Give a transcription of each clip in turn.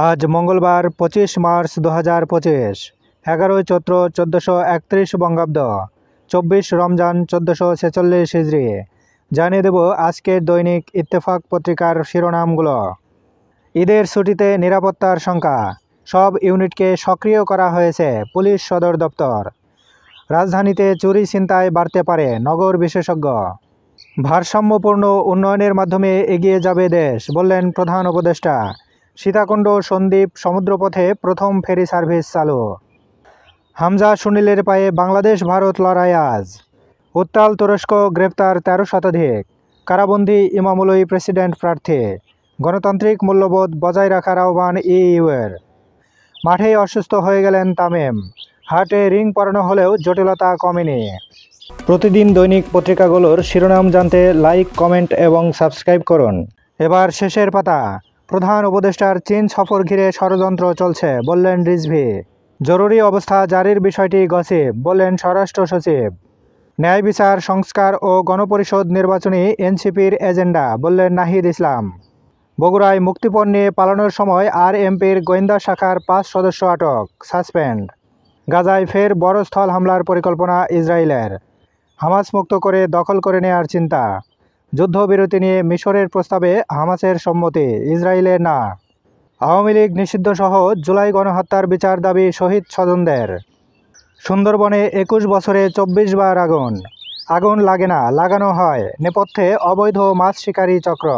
আজ মঙ্গলবার 25 মার্চ 2025, 11 চৈত্র 1431 বঙ্গাব্দ, 24 রমজান 1446 হিজরি। জানিয়ে দেব আজকের দৈনিক ইত্তেফাক পত্রিকার শিরোনামগুলো। ঈদের ছুটিতে নিরাপত্তার শঙ্কা, সব ইউনিটকে সক্রিয় করা হয়েছে পুলিশ সদর দপ্তর। রাজধানীতে চুরি ছিনতাই বাড়তে পারে, নগর বিশেষজ্ঞ। ভারসাম্যপূর্ণ উন্নয়নের মাধ্যমে এগিয়ে যাবে দেশ, বললেন প্রধান উপদেষ্টা। সীতাকুণ্ড সন্দ্বীপ সমুদ্রপথে প্রথম ফেরি সার্ভিস চালু। হামজা সুনীলের পায়ে বাংলাদেশ ভারত লড়াই আজ। উত্তাল তুরস্ক, গ্রেপ্তার 13 শতাধিক। কারাবন্দী ইমামুলই প্রেসিডেন্ট প্রার্থী। গণতান্ত্রিক মূল্যবোধ বজায় রাখার আহ্বান ইইউয়ের। মাঠেই অসুস্থ হয়ে গেলেন তামিম। হার্টে রিং পরানো হলেও জটিলতা কমেনি। প্রতিদিন দৈনিক পত্রিকাগুলোর শিরোনাম জানতে লাইক, কমেন্ট এবং সাবস্ক্রাইব করুন। এবার শেষের পাতা। প্রধান উপদেষ্টার চীন সফর ঘিরে ষড়যন্ত্র চলছে, বললেন রিজভী। জরুরি অবস্থা জারির বিষয়টি গসিপ, বললেন স্বরাষ্ট্র সচিব। ন্যায় বিচার সংস্কার ও গণপরিষদ নির্বাচনী এনসিপির এজেন্ডা, বললেন নাহিদ ইসলাম। বগুড়ায় মুক্তিপণ নিয়ে পালানোর সময় আরএমপির গোয়েন্দা শাখার 5 সদস্য আটক, সাসপেন্ড। গাজায় ফের বড় স্থল হামলার পরিকল্পনা ইসরায়েলের। হামাস মুক্ত করে দখল করে নেয়ার চিন্তা। যুদ্ধবিরতি নিয়ে মিশরের প্রস্তাবে হামাসের সম্মতি, ইসরায়েলের না। আওয়ামী লীগ নিষিদ্ধসহ জুলাই গণহত্যার বিচার দাবি শহীদ স্বজনদের। সুন্দরবনে 21 বছরে 24 বার আগুন। আগুন লাগে না, লাগানো হয়, নেপথ্যে অবৈধ মাছ শিকারী চক্র।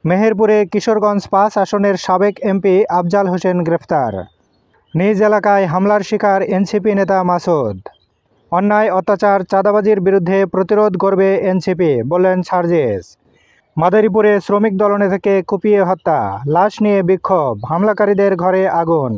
মেহেরপুরে কিশোরগঞ্জ 5 আসনের সাবেক এমপি আফজাল হোসেন গ্রেফতার। নিজ এলাকায় হামলার শিকার এনসিপি নেতা মাসুদ। অন্যায়, অত্যাচার, চাঁদাবাজির বিরুদ্ধে প্রতিরোধ গড়বে এনসিপি, বললেন সার্জিস। মাদারীপুরে শ্রমিক দলনে থেকে কুপিয়ে হত্যা, লাশ নিয়ে বিক্ষোভ, হামলাকারীদের ঘরে আগুন।